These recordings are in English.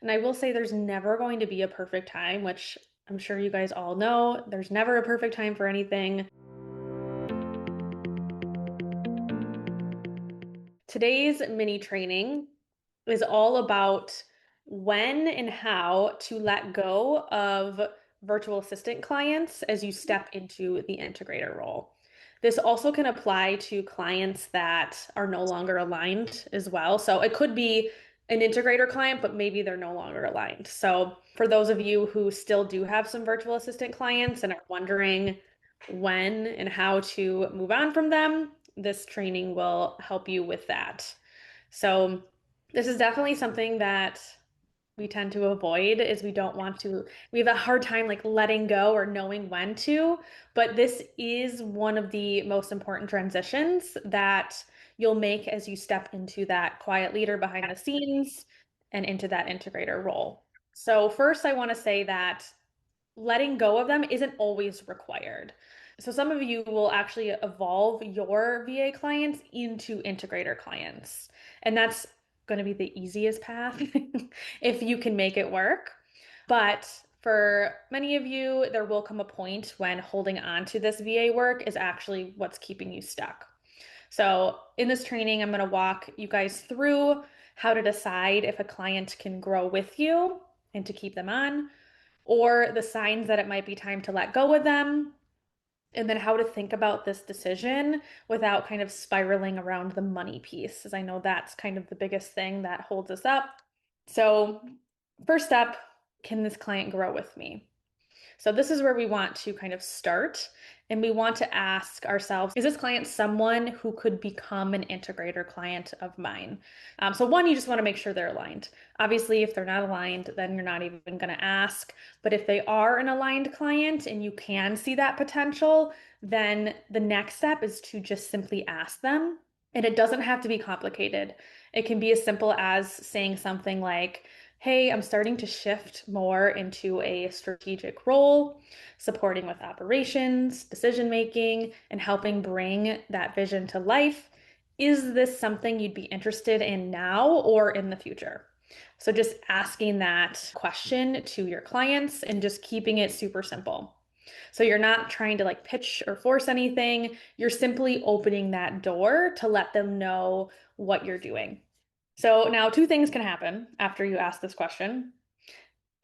And I will say there's never going to be a perfect time, which I'm sure you guys all know. There's never a perfect time for anything. Today's mini training is all about when and how to let go of virtual assistant clients as you step into the integrator role. This also can apply to clients that are no longer aligned as well. So it could be an integrator client, but maybe they're no longer aligned. So for those of you who still do have some virtual assistant clients and are wondering when and how to move on from them, this training will help you with that. So this is definitely something that we tend to avoid is we have a hard time like letting go or knowing when to, but this is one of the most important transitions that you'll make as you step into that quiet leader behind the scenes and into that integrator role. So first I want to say that letting go of them isn't always required. So some of you will actually evolve your VA clients into integrator clients. And that's going to be the easiest path if you can make it work. But for many of you, there will come a point when holding on to this VA work is actually what's keeping you stuck. So in this training, I'm going to walk you guys through how to decide if a client can grow with you and to keep them on, or the signs that it might be time to let go of them, and then how to think about this decision without kind of spiraling around the money piece, as I know that's kind of the biggest thing that holds us up. So, first step, can this client grow with me? So this is where we want to kind of start, and we want to ask ourselves, is this client someone who could become an integrator client of mine? So one, you just want to make sure they're aligned. Obviously, if they're not aligned, then you're not even going to ask. But if they are an aligned client and you can see that potential, then the next step is to just simply ask them. And it doesn't have to be complicated. It can be as simple as saying something like, hey, I'm starting to shift more into a strategic role, supporting with operations, decision making, and helping bring that vision to life. Is this something you'd be interested in now or in the future? So just asking that question to your clients and just keeping it super simple. So you're not trying to like pitch or force anything. You're simply opening that door to let them know what you're doing. So now two things can happen after you ask this question.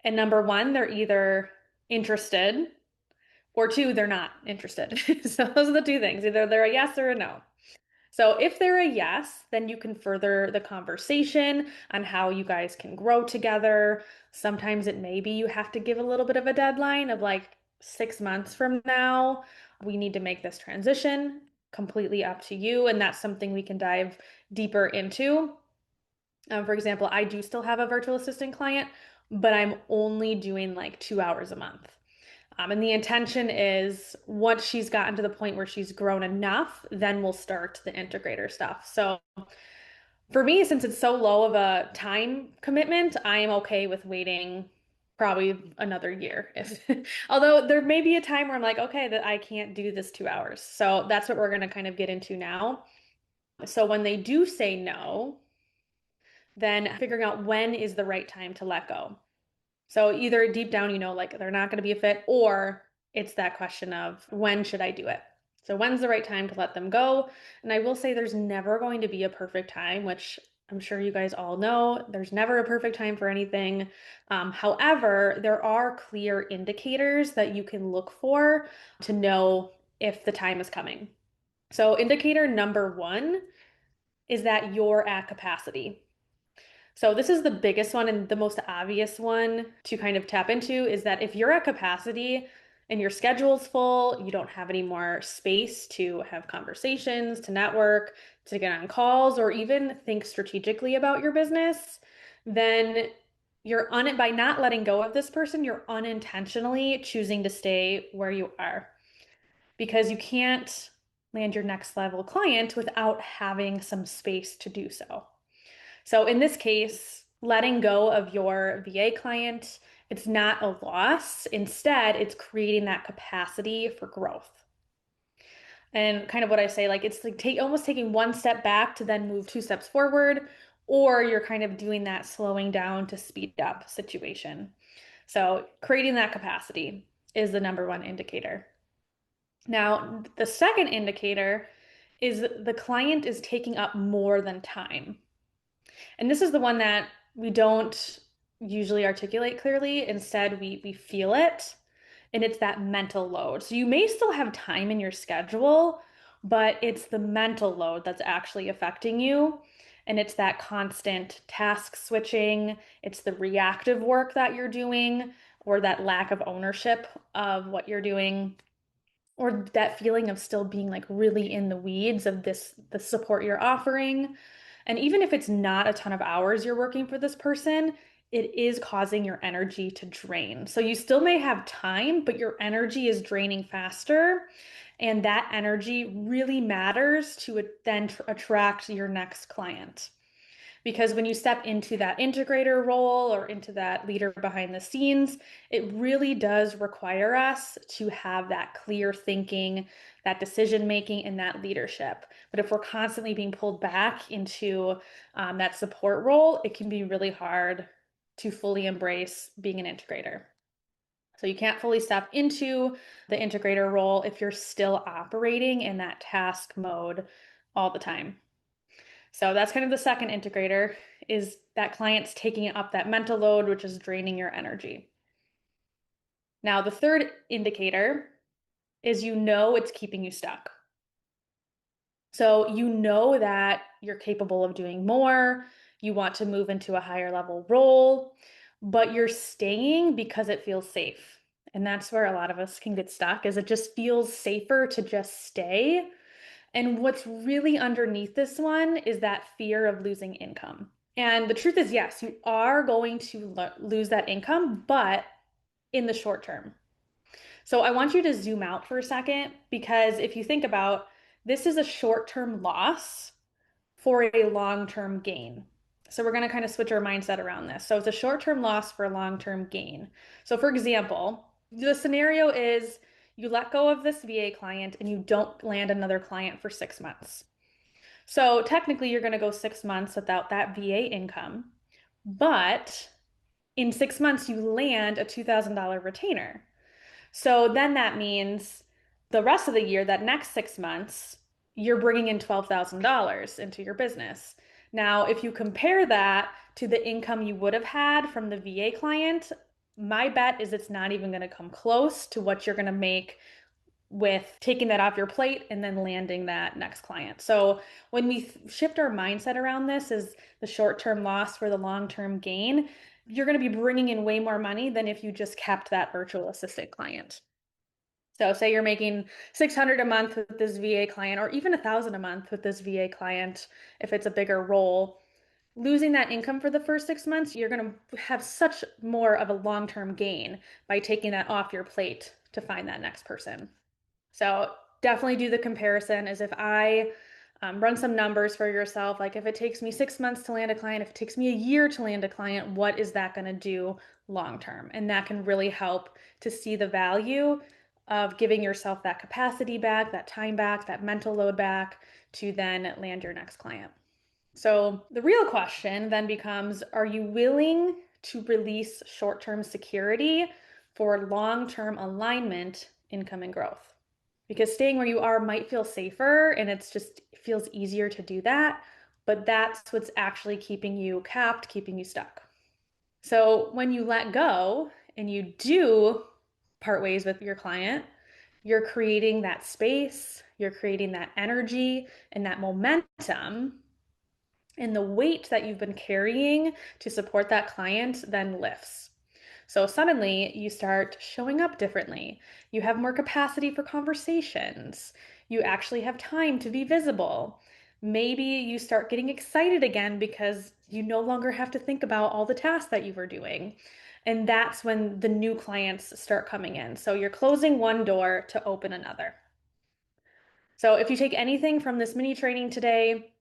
And number one, they're either interested, or two, they're not interested. So those are the two things. Either they're a yes or a no. So if they're a yes, then you can further the conversation on how you guys can grow together. Sometimes it may be you have to give a little bit of a deadline of like 6 months from now. We need to make this transition, completely up to you. And that's something we can dive deeper into. For example, I do still have a virtual assistant client, but I'm only doing like 2 hours a month. And the intention is once she's gotten to the point where she's grown enough, then we'll start the integrator stuff. So for me, since it's so low of a time commitment, I am okay with waiting probably another year. If although there may be a time where I'm like, okay, that I can't do this 2 hours. So that's what we're going to kind of get into now. So when they do say no, then figuring out when is the right time to let go. So either deep down, you know, like they're not going to be a fit, or it's that question of when should I do it? So when's the right time to let them go? And I will say there's never going to be a perfect time, which I'm sure you guys all know. There's never a perfect time for anything. However, there are clear indicators that you can look for to know if the time is coming. So indicator number one is that you're at capacity. So this is the biggest one and the most obvious one to kind of tap into is that if you're at capacity and your schedule's full, you don't have any more space to have conversations, to network, to get on calls, or even think strategically about your business, then by not letting go of this person, you're unintentionally choosing to stay where you are because you can't land your next level client without having some space to do so. So in this case, letting go of your VA client, it's not a loss. Instead, it's creating that capacity for growth. And kind of what I say, like it's like almost taking one step back to then move two steps forward, or you're kind of doing that slowing down to speed up situation. So creating that capacity is the number one indicator. Now, the second indicator is the client is taking up more than time. And this is the one that we don't usually articulate clearly. Instead, we feel it, and it's that mental load. So you may still have time in your schedule, but it's the mental load that's actually affecting you. And it's that constant task switching, it's the reactive work that you're doing, or that lack of ownership of what you're doing, or that feeling of still being like really in the weeds of the support you're offering. And even if it's not a ton of hours you're working for this person, it is causing your energy to drain. So you still may have time, but your energy is draining faster. And that energy really matters to then attract your next client. Because when you step into that integrator role or into that leader behind the scenes, it really does require us to have that clear thinking, that decision making, and that leadership. But if we're constantly being pulled back into that support role, it can be really hard to fully embrace being an integrator. So you can't fully step into the integrator role if you're still operating in that task mode all the time. So that's kind of the second integrator is that client's taking up that mental load, which is draining your energy. Now, the third indicator is it's keeping you stuck. So you know that you're capable of doing more, you want to move into a higher level role, but you're staying because it feels safe. And that's where a lot of us can get stuck is it just feels safer to just stay. And what's really underneath this one is that fear of losing income. And the truth is, yes, you are going to lose that income, but in the short term. So I want you to zoom out for a second because if you think about this is a short-term loss for a long-term gain. So we're going to kind of switch our mindset around this. So it's a short-term loss for a long-term gain. So for example, the scenario is you let go of this VA client and you don't land another client for 6 months. So technically, you're going to go 6 months without that VA income, but in 6 months, you land a $2,000 retainer. So then that means the rest of the year, that next 6 months, you're bringing in $12,000 into your business. Now, if you compare that to the income you would have had from the VA client, my bet is it's not even going to come close to what you're going to make with taking that off your plate and then landing that next client. So when we shift our mindset around this is the short-term loss for the long-term gain, you're going to be bringing in way more money than if you just kept that virtual assistant client. So say you're making 600 a month with this VA client or even 1,000 a month with this VA client if it's a bigger role. Losing that income for the first 6 months, you're going to have such more of a long-term gain by taking that off your plate to find that next person. So definitely do the comparison as if I run some numbers for yourself. Like if it takes me 6 months to land a client, if it takes me a year to land a client, what is that going to do long term? And that can really help to see the value of giving yourself that capacity back, that time back, that mental load back to then land your next client. So the real question then becomes, are you willing to release short-term security for long-term alignment, income, and growth? Because staying where you are might feel safer and it's just it feels easier to do that, but that's what's actually keeping you capped, keeping you stuck. So when you let go and you do part ways with your client, you're creating that space, you're creating that energy and that momentum, and the weight that you've been carrying to support that client then lifts. So suddenly you start showing up differently. You have more capacity for conversations. You actually have time to be visible. Maybe you start getting excited again because you no longer have to think about all the tasks that you were doing. And that's when the new clients start coming in. So you're closing one door to open another. So if you take anything from this mini training today,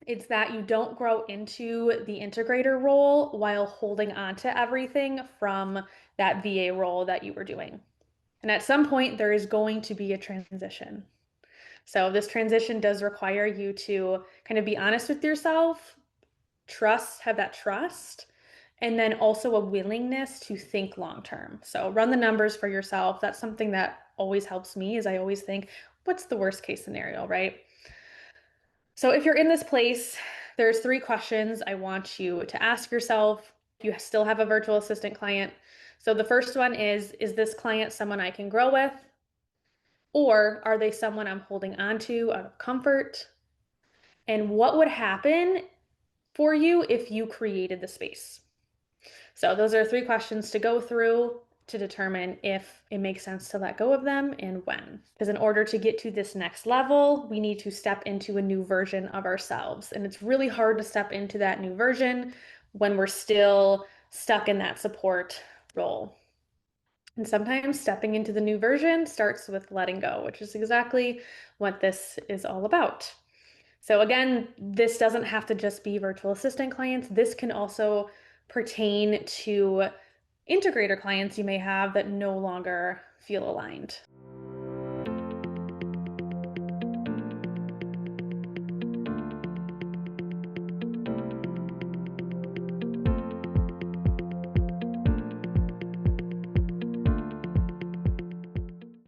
it's that you don't grow into the integrator role while holding on to everything from that VA role that you were doing. And at some point, there is going to be a transition. So this transition does require you to kind of be honest with yourself, have that trust, and then also a willingness to think long term. So run the numbers for yourself. That's something that always helps me is I always think, what's the worst case scenario, right? So if you're in this place, there's three questions I want you to ask yourself. You still have a virtual assistant client. So the first one is this client someone I can grow with? Or are they someone I'm holding on to out of comfort? And what would happen for you if you created the space? So those are three questions to go through to determine if it makes sense to let go of them and when. Because in order to get to this next level, we need to step into a new version of ourselves. And it's really hard to step into that new version when we're still stuck in that support role. And sometimes stepping into the new version starts with letting go, which is exactly what this is all about. So again, this doesn't have to just be virtual assistant clients. This can also pertain to integrator clients you may have that no longer feel aligned.